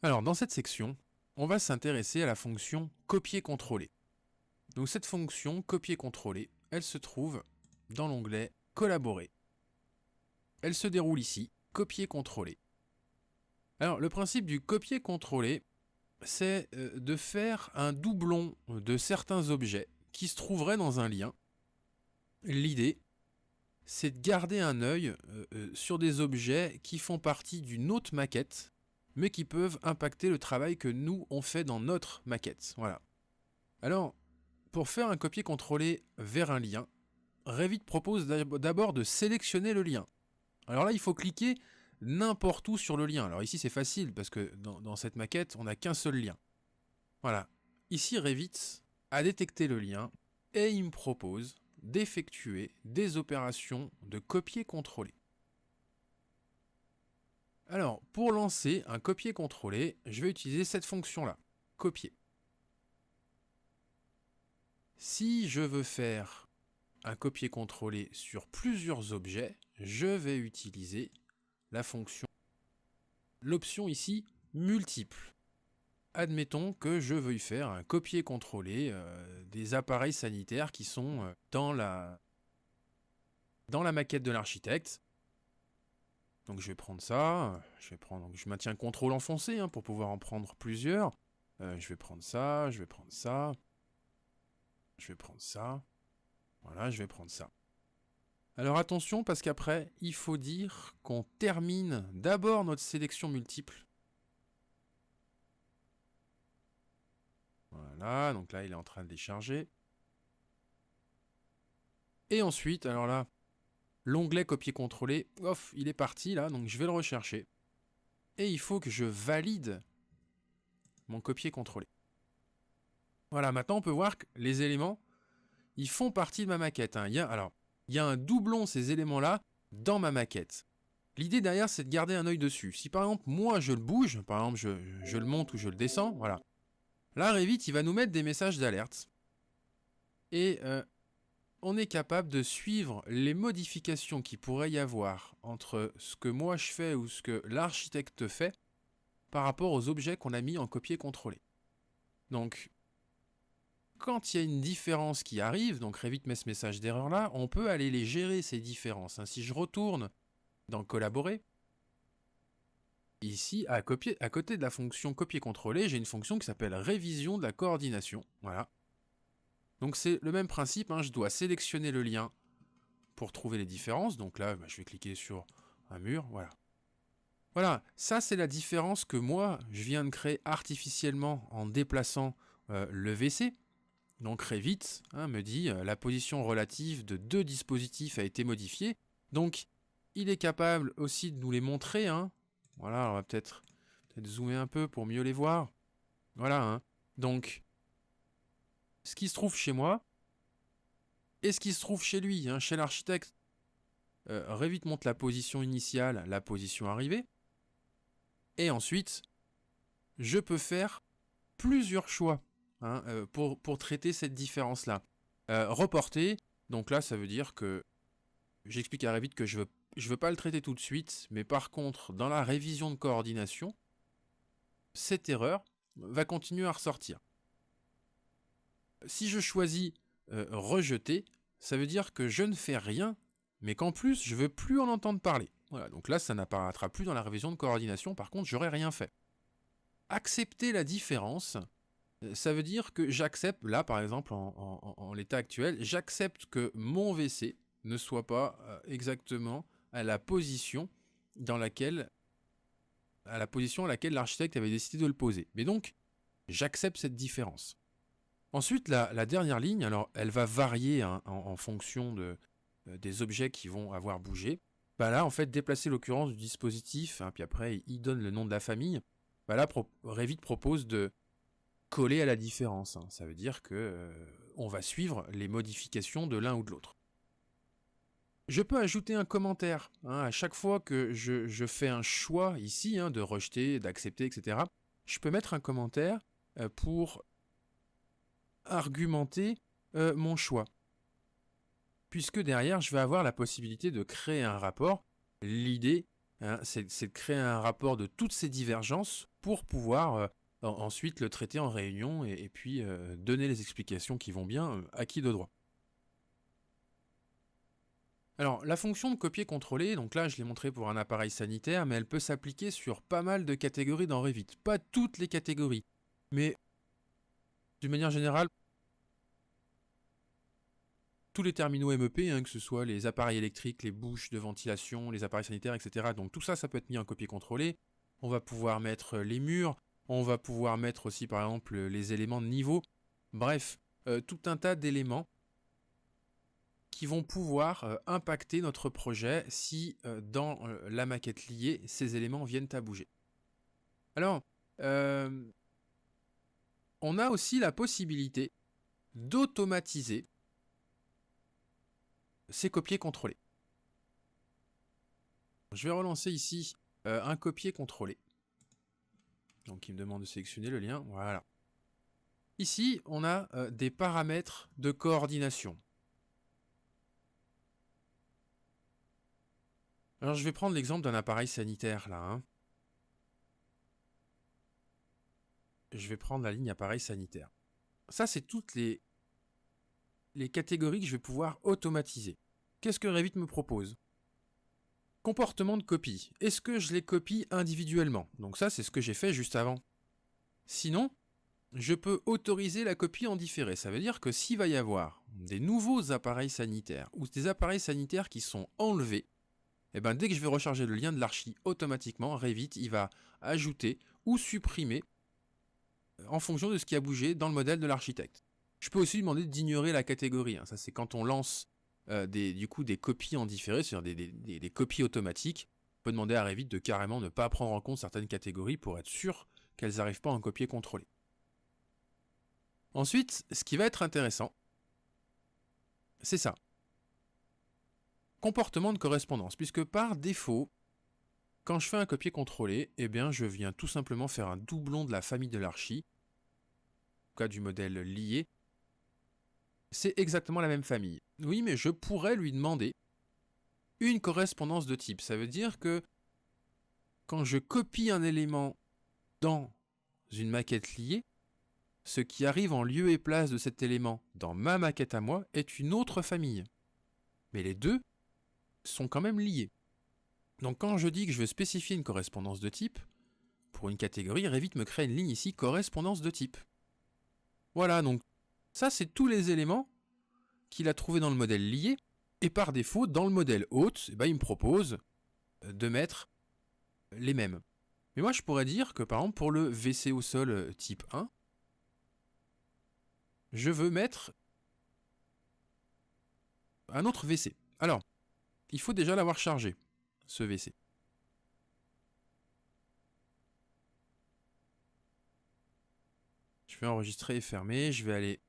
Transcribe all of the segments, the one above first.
Alors, dans cette section, on va s'intéresser à la fonction copier-coller. Donc cette fonction copier-coller, elle se trouve dans l'onglet collaborer. Elle se déroule ici, copier-coller. Alors, le principe du copier-coller, c'est de faire un doublon de certains objets qui se trouveraient dans un lien. L'idée, c'est de garder un œil sur des objets qui font partie d'une autre maquette, mais qui peuvent impacter le travail que nous, on fait dans notre maquette. Voilà. Alors, pour faire un copier-coller vers un lien, Revit propose d'abord de sélectionner le lien. Alors là, il faut cliquer n'importe où sur le lien. Alors ici, c'est facile, parce que dans cette maquette, on n'a qu'un seul lien. Voilà. Ici, Revit a détecté le lien, et il me propose d'effectuer des opérations de copier-coller. Alors, pour lancer un copier-coller, je vais utiliser cette fonction-là, copier. Si je veux faire un copier-coller sur plusieurs objets, je vais utiliser la fonction, l'option ici, multiple. Admettons que je veuille faire un copier-coller des appareils sanitaires qui sont dans la maquette de l'architecte. Donc je vais prendre ça, donc je maintiens CTRL enfoncé pour pouvoir en prendre plusieurs. Je vais prendre ça, je vais prendre ça, je vais prendre ça. Voilà, je vais prendre ça. Alors attention, parce qu'après, il faut dire qu'on termine d'abord notre sélection multiple. Voilà, donc là, il est en train de décharger. Et ensuite, alors là, l'onglet copier-coller, off, il est parti là, donc je vais le rechercher. Et il faut que je valide mon copier-coller. Voilà, maintenant on peut voir que les éléments, ils font partie de ma maquette. Il y a un doublon, ces éléments-là, dans ma maquette. L'idée derrière, c'est de garder un œil dessus. Si par exemple, moi, je le bouge, par exemple, je le monte ou je le descends, voilà. Là, Revit, il va nous mettre des messages d'alerte. Et on est capable de suivre les modifications qu'il pourrait y avoir entre ce que moi je fais ou ce que l'architecte fait par rapport aux objets qu'on a mis en copier-coller. Donc, quand il y a une différence qui arrive, donc Revit met ce message d'erreur là, on peut aller les gérer ces différences. Si je retourne dans collaborer, ici, à côté de la fonction copier-coller, j'ai une fonction qui s'appelle révision de la coordination. Voilà. Donc c'est le même principe, je dois sélectionner le lien pour trouver les différences. Donc là, je vais cliquer sur un mur, voilà. Voilà, ça c'est la différence que moi, je viens de créer artificiellement en déplaçant le WC. Donc Revit me dit la position relative de deux dispositifs a été modifiée. Donc il est capable aussi de nous les montrer. Voilà, alors on va peut-être zoomer un peu pour mieux les voir. Voilà, donc ce qui se trouve chez moi et ce qui se trouve chez lui, chez l'architecte. Revit montre la position initiale, la position arrivée. Et ensuite, je peux faire plusieurs choix pour traiter cette différence-là. Reporter, donc là, ça veut dire que j'explique à Revit que je veux pas le traiter tout de suite, mais par contre, dans la révision de coordination, cette erreur va continuer à ressortir. Si je choisis rejeter, ça veut dire que je ne fais rien, mais qu'en plus, je veux plus en entendre parler. Voilà, donc là, ça n'apparaîtra plus dans la révision de coordination, par contre, j'aurais rien fait. Accepter la différence, ça veut dire que j'accepte, là par exemple, en l'état actuel, j'accepte que mon WC ne soit pas exactement à la position à laquelle l'architecte avait décidé de le poser. Mais donc, j'accepte cette différence. Ensuite, la dernière ligne, alors elle va varier en fonction des objets qui vont avoir bougé. Là, en fait, déplacer l'occurrence du dispositif, puis après, il donne le nom de la famille. Là, Revit propose de coller à la différence. Ça veut dire que on va suivre les modifications de l'un ou de l'autre. Je peux ajouter un commentaire. À chaque fois que je fais un choix ici, de rejeter, d'accepter, etc., je peux mettre un commentaire pour argumenter mon choix. Puisque derrière, je vais avoir la possibilité de créer un rapport. L'idée, hein, c'est de créer un rapport de toutes ces divergences pour pouvoir ensuite le traiter en réunion et puis donner les explications qui vont bien à qui de droit. Alors, la fonction de copier-coller, donc là je l'ai montré pour un appareil sanitaire, mais elle peut s'appliquer sur pas mal de catégories dans Revit. Pas toutes les catégories, mais d'une manière générale, tous les terminaux MEP, hein, que ce soit les appareils électriques, les bouches de ventilation, les appareils sanitaires, etc. Donc tout ça, ça peut être mis en copier-coller. On va pouvoir mettre les murs, on va pouvoir mettre aussi par exemple les éléments de niveau. Bref, tout un tas d'éléments qui vont pouvoir impacter notre projet si dans la maquette liée, ces éléments viennent à bouger. Alors, on a aussi la possibilité d'automatiser ces copier-coller. Je vais relancer ici un copier-coller. Donc il me demande de sélectionner le lien, voilà. Ici, on a des paramètres de coordination. Alors je vais prendre l'exemple d'un appareil sanitaire là. Hein. Je vais prendre la ligne appareil sanitaire. Ça, c'est toutes les catégories que je vais pouvoir automatiser. Qu'est-ce que Revit me propose? Comportement de copie. Est-ce que je les copie individuellement? Donc ça, c'est ce que j'ai fait juste avant. Sinon, je peux autoriser la copie en différé. Ça veut dire que s'il va y avoir des nouveaux appareils sanitaires ou des appareils sanitaires qui sont enlevés, et ben dès que je vais recharger le lien de l'archi, automatiquement, Revit, il va ajouter ou supprimer en fonction de ce qui a bougé dans le modèle de l'architecte. Je peux aussi lui demander d'ignorer la catégorie. Hein. Ça, c'est quand on lance des copies en différé, c'est-à-dire des copies automatiques. On peut demander à Revit de carrément ne pas prendre en compte certaines catégories pour être sûr qu'elles n'arrivent pas en copier-coller. Ensuite, ce qui va être intéressant, c'est ça. Comportement de correspondance, puisque par défaut, quand je fais un copier-coller, eh bien, je viens tout simplement faire un doublon de la famille de l'archi, en tout cas du modèle lié. C'est exactement la même famille. Oui, mais je pourrais lui demander une correspondance de type. Ça veut dire que quand je copie un élément dans une maquette liée, ce qui arrive en lieu et place de cet élément dans ma maquette à moi est une autre famille. Mais les deux sont quand même liés. Donc quand je dis que je veux spécifier une correspondance de type, pour une catégorie, Revit me crée une ligne ici, correspondance de type. Voilà, donc ça c'est tous les éléments qu'il a trouvés dans le modèle lié, et par défaut, dans le modèle hôte, il me propose de mettre les mêmes. Mais moi je pourrais dire que par exemple pour le WC au sol type 1, je veux mettre un autre WC. Alors, il faut déjà l'avoir chargé, ce WC. Je vais enregistrer et fermer, je vais aller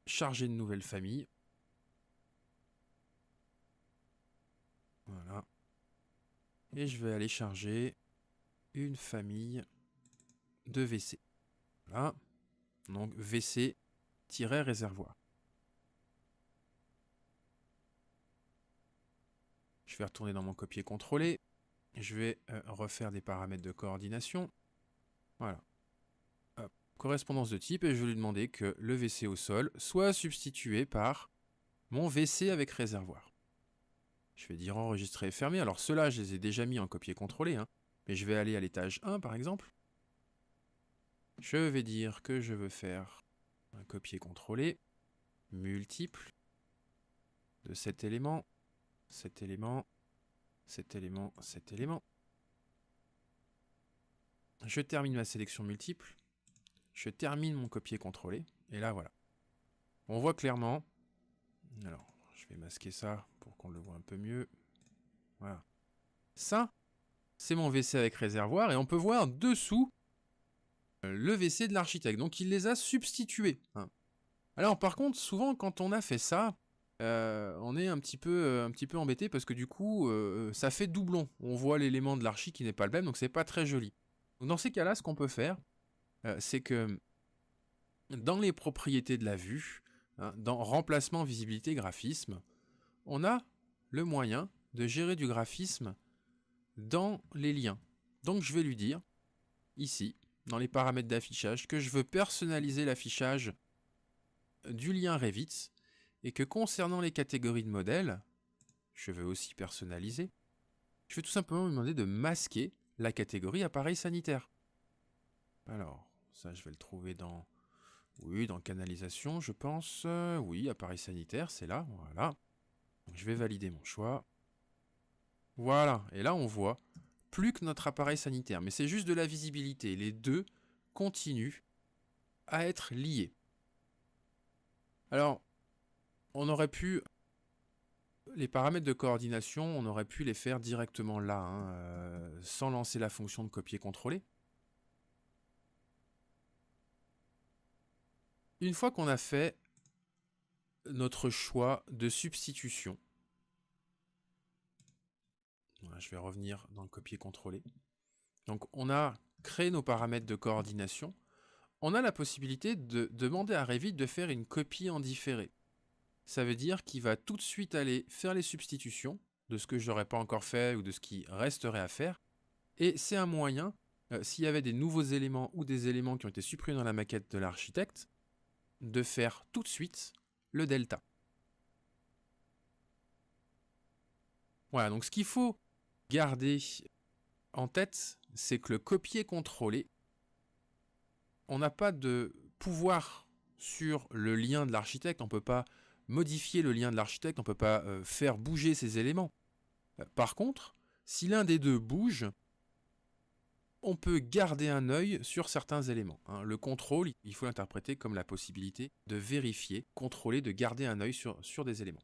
charger une nouvelle famille. Voilà. Et je vais aller charger une famille de WC. Voilà. Donc WC-réservoir. Je vais retourner dans mon copier-coller. Je vais refaire des paramètres de coordination. Voilà. Hop. Correspondance de type, et je vais lui demander que le WC au sol soit substitué par mon WC avec réservoir. Je vais dire enregistrer et fermer. Alors ceux-là, je les ai déjà mis en copier-coller, hein, mais je vais aller à l'étage 1 par exemple. Je vais dire que je veux faire un copier-coller multiple de cet élément, cet élément, cet élément, cet élément. Je termine ma sélection multiple. Je termine mon copier-coller. Et là, voilà. On voit clairement. Alors, je vais masquer ça pour qu'on le voit un peu mieux. Voilà. Ça, c'est mon WC avec réservoir. Et on peut voir dessous le WC de l'architecte. Donc, il les a substitués. Hein. Alors, par contre, souvent, quand on a fait ça, on est un petit peu embêté parce que du coup, ça fait doublon. On voit l'élément de l'archi qui n'est pas le même, donc c'est pas très joli. Donc, dans ces cas-là, ce qu'on peut faire, c'est que dans les propriétés de la vue, hein, dans remplacement, visibilité, graphisme, on a le moyen de gérer du graphisme dans les liens. Donc je vais lui dire, ici, dans les paramètres d'affichage, que je veux personnaliser l'affichage du lien Revit et que concernant les catégories de modèles, je veux aussi personnaliser. Je vais tout simplement lui demander de masquer la catégorie appareil sanitaire. Alors, ça je vais le trouver dans... Oui, dans canalisation, je pense. Oui, appareil sanitaire, c'est là, voilà. Donc, je vais valider mon choix. Voilà, et là on voit plus que notre appareil sanitaire, mais c'est juste de la visibilité. Les deux continuent à être liés. Alors, on aurait pu... Les paramètres de coordination, on aurait pu les faire directement là, hein, sans lancer la fonction de copier-coller. Une fois qu'on a fait notre choix de substitution, voilà, je vais revenir dans le copier-coller. Donc on a créé nos paramètres de coordination. On a la possibilité de demander à Revit de faire une copie en différé. Ça veut dire qu'il va tout de suite aller faire les substitutions de ce que je n'aurais pas encore fait ou de ce qui resterait à faire. Et c'est un moyen, s'il y avait des nouveaux éléments ou des éléments qui ont été supprimés dans la maquette de l'architecte, de faire tout de suite le delta. Voilà, donc ce qu'il faut garder en tête, c'est que le copier-coller, on n'a pas de pouvoir sur le lien de l'architecte, on ne peut pas modifier le lien de l'architecte, on ne peut pas faire bouger ces éléments. Par contre, si l'un des deux bouge, on peut garder un œil sur certains éléments. Hein. Le contrôle, il faut l'interpréter comme la possibilité de vérifier, contrôler, de garder un œil sur des éléments.